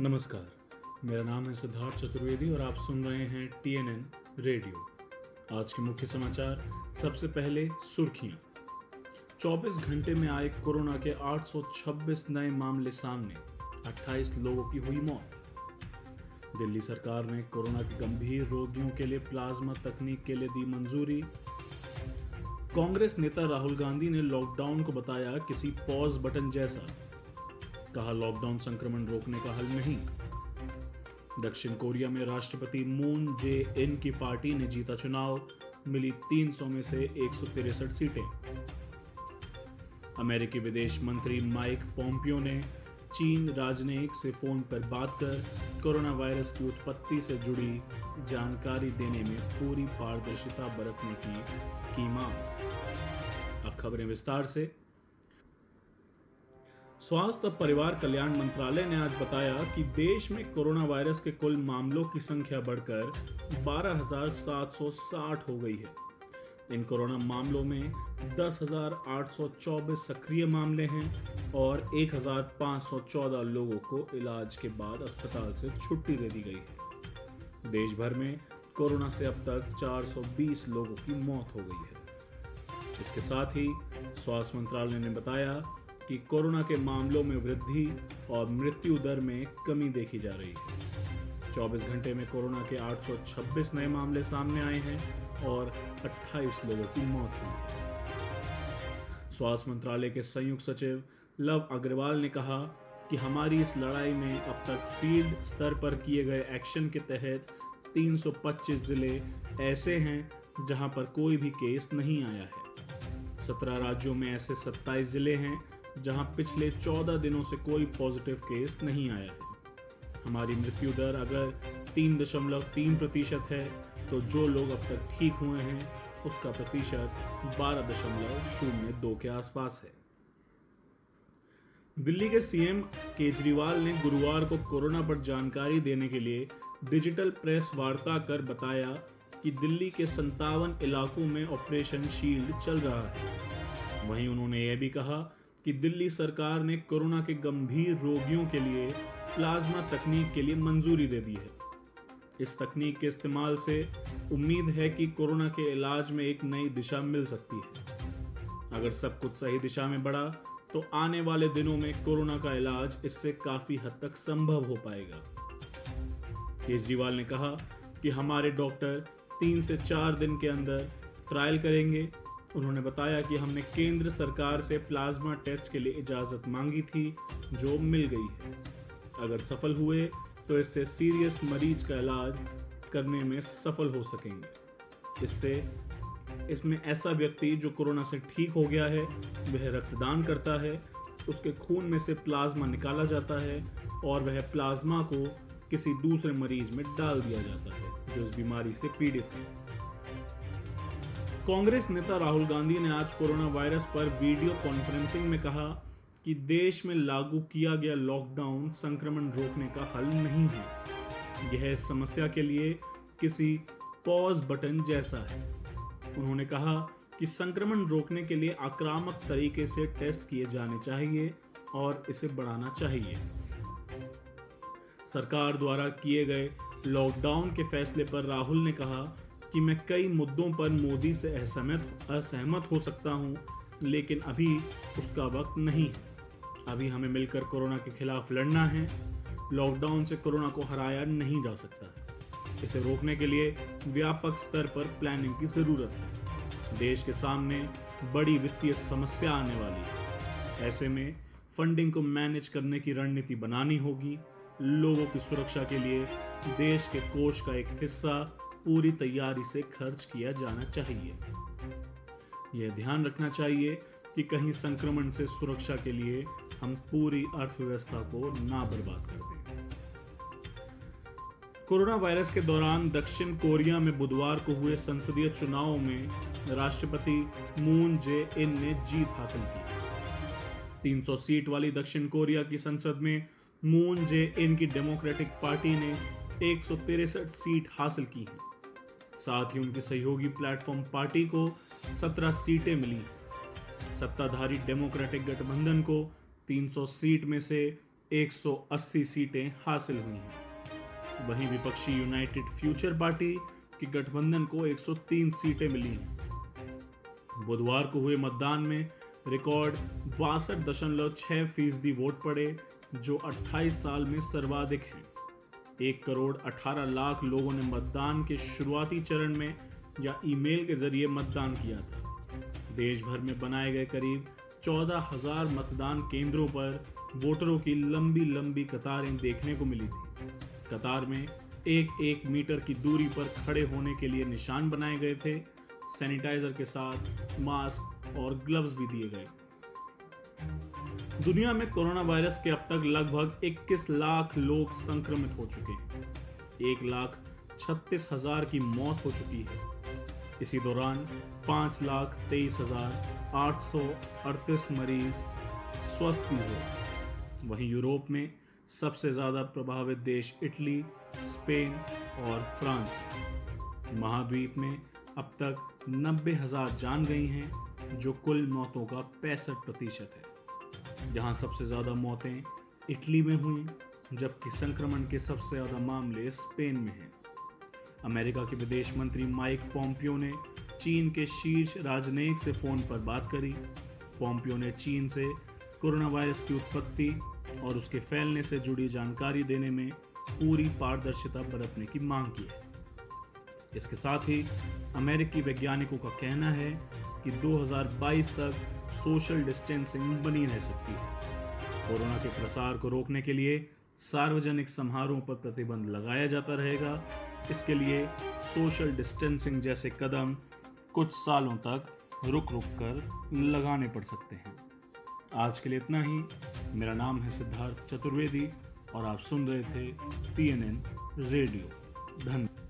नमस्कार, मेरा नाम है सिद्धार्थ चतुर्वेदी और आप सुन रहे हैं TNN रेडियो। आज के मुख्य समाचार। सबसे पहले सुर्खियां। 24 घंटे में आए कोरोना के 826 नए मामले सामने, 28 लोगों की हुई मौत। दिल्ली सरकार ने कोरोना के गंभीर रोगियों के लिए प्लाज्मा तकनीक के लिए दी मंजूरी। कांग्रेस नेता राहुल गांधी ने लॉकडाउन को बताया किसी पॉज बटन जैसा। कहा लॉकडाउन संक्रमण रोकने का हल नहीं। दक्षिण कोरिया में राष्ट्रपति मून जे इन की पार्टी ने जीता चुनाव, मिली 300 में से 163 सीटें। अमेरिकी विदेश मंत्री माइक पोम्पियो ने चीन राजनयिक से फोन पर बात कर कोरोना वायरस की उत्पत्ति से जुड़ी जानकारी देने में पूरी पारदर्शिता बरतने की मांग। अब खबरें विस्तार से। स्वास्थ्य और परिवार कल्याण मंत्रालय ने आज बताया कि देश में कोरोना वायरस के कुल मामलों की संख्या बढ़कर 12,760 हो गई है। इन कोरोना मामलों में 10,824 सक्रिय मामले हैं और 1,514 लोगों को इलाज के बाद अस्पताल से छुट्टी दे दी गई है। देश भर में कोरोना से अब तक 420 लोगों की मौत हो गई है। इसके साथ ही स्वास्थ्य मंत्रालय ने बताया कि कोरोना के मामलों में वृद्धि और मृत्यु दर में कमी देखी जा रही है। 24 घंटे में कोरोना के 826 नए मामले सामने आए हैं और 28 लोगों की मौत हुई। स्वास्थ्य मंत्रालय के संयुक्त सचिव लव अग्रवाल ने कहा कि हमारी इस लड़ाई में अब तक फील्ड स्तर पर किए गए एक्शन के तहत 325 जिले ऐसे हैं जहां पर कोई भी केस नहीं आया है। 17 राज्यों में ऐसे 27 जिले हैं जहां पिछले 14 दिनों से कोई पॉजिटिव केस नहीं आया है। हमारी मृत्यु दर अगर 3.3% है तो जो लोग अब तक ठीक हुए हैं उसका प्रतिशत 12.02 के आसपास है। दिल्ली के सीएम केजरीवाल ने गुरुवार को कोरोना पर जानकारी देने के लिए डिजिटल प्रेस वार्ता कर बताया कि दिल्ली के 57 इलाकों में ऑपरेशन शील्ड चल रहा है। वहीं उन्होंने यह भी कहा कि दिल्ली सरकार ने कोरोना के गंभीर रोगियों के लिए प्लाज्मा तकनीक के लिए मंजूरी दे दी है। इस तकनीक के इस्तेमाल से उम्मीद है कि कोरोना के इलाज में एक नई दिशा मिल सकती है। अगर सब कुछ सही दिशा में बढ़ा तो आने वाले दिनों में कोरोना का इलाज इससे काफी हद तक संभव हो पाएगा। केजरीवाल ने कहा कि हमारे डॉक्टर 3 से 4 दिन के अंदर ट्रायल करेंगे। उन्होंने बताया कि हमने केंद्र सरकार से प्लाज्मा टेस्ट के लिए इजाजत मांगी थी जो मिल गई है। अगर सफल हुए तो इससे सीरियस मरीज का इलाज करने में सफल हो सकेंगे। इसमें ऐसा व्यक्ति जो कोरोना से ठीक हो गया है वह रक्तदान करता है, उसके खून में से प्लाज्मा निकाला जाता है और वह प्लाज्मा को किसी दूसरे मरीज में डाल दिया जाता है जो इस बीमारी से पीड़ित है। कांग्रेस नेता राहुल गांधी ने आज कोरोना वायरस पर वीडियो कॉन्फ्रेंसिंग में कहा कि देश में लागू किया गया लॉकडाउन संक्रमण रोकने का हल नहीं है। यह इस समस्या के लिए किसी पॉज बटन जैसा है। उन्होंने कहा कि संक्रमण रोकने के लिए आक्रामक तरीके से टेस्ट किए जाने चाहिए और इसे बढ़ाना चाहिए। सरकार द्वारा किए गए लॉकडाउन के फैसले पर राहुल ने कहा कि मैं कई मुद्दों पर मोदी से असहमत हो सकता हूं, लेकिन अभी उसका वक्त नहीं है। अभी हमें मिलकर कोरोना के खिलाफ लड़ना है। लॉकडाउन से कोरोना को हराया नहीं जा सकता। इसे रोकने के लिए व्यापक स्तर पर प्लानिंग की जरूरत है। देश के सामने बड़ी वित्तीय समस्या आने वाली है। ऐसे में फंडिंग को मैनेज करने की रणनीति बनानी होगी। लोगों की सुरक्षा के लिए देश के कोष का एक हिस्सा पूरी तैयारी से खर्च किया जाना चाहिए। यह ध्यान रखना चाहिए कि कहीं संक्रमण से सुरक्षा के लिए हम पूरी अर्थव्यवस्था को ना बर्बाद कर दें। कोरोना वायरस के दौरान दक्षिण कोरिया में बुधवार को हुए संसदीय चुनावों में राष्ट्रपति मून जे इन ने जीत हासिल की। 300 सीट वाली दक्षिण कोरिया की संसद में मून जे इन की डेमोक्रेटिक पार्टी ने 163 सीट हासिल की हैं। साथ ही उनकी सहयोगी प्लेटफॉर्म पार्टी को 17 सीटें मिली। सत्ताधारी डेमोक्रेटिक गठबंधन को 300 सीट में से 180 सीटें हासिल हुई हैं। वहीं विपक्षी यूनाइटेड फ्यूचर पार्टी की गठबंधन को 103 सीटें मिली हैं। बुधवार को हुए मतदान में रिकॉर्ड 62.6% वोट पड़े, जो 28 साल में सर्वाधिक हैं। 1 करोड़ 18 लाख लोगों ने मतदान के शुरुआती चरण में या ईमेल के जरिए मतदान किया था। देश भर में बनाए गए करीब 14,000 मतदान केंद्रों पर वोटरों की लंबी लंबी कतारें देखने को मिली थी। कतार में 1-1 मीटर की दूरी पर खड़े होने के लिए निशान बनाए गए थे। सैनिटाइजर के साथ मास्क और ग्लव्स भी दिए गए। दुनिया में कोरोना वायरस के अब तक लगभग 21 लाख लोग संक्रमित हो चुके हैं। 1,36,000 की मौत हो चुकी है। इसी दौरान 5,23,838 मरीज स्वस्थ भी हुए। वहीं यूरोप में सबसे ज्यादा प्रभावित देश इटली, स्पेन और फ्रांस है। महाद्वीप में अब तक 90,000 जान गई हैं, जो कुल मौतों का 65% है। जहां सबसे ज्यादा मौतें इटली में हुई, जबकि संक्रमण के सबसे ज्यादा मामले स्पेन में हैं। अमेरिका के विदेश मंत्री माइक पोम्पियो ने चीन के शीर्ष राजनयिक से फोन पर बात करी। पोम्पियो ने चीन से कोरोना वायरस की उत्पत्ति और उसके फैलने से जुड़ी जानकारी देने में पूरी पारदर्शिता बरतने की मांग की है। इसके साथ ही अमेरिकी वैज्ञानिकों का कहना है कि 2022 तक सोशल डिस्टेंसिंग बनी रह सकती है। कोरोना के प्रसार को रोकने के लिए सार्वजनिक समारोहों पर प्रतिबंध लगाया जाता रहेगा। इसके लिए सोशल डिस्टेंसिंग जैसे कदम कुछ सालों तक रुक कर लगाने पड़ सकते हैं। आज के लिए इतना ही। मेरा नाम है सिद्धार्थ चतुर्वेदी और आप सुन रहे थे TNN रेडियो। धन्यवाद।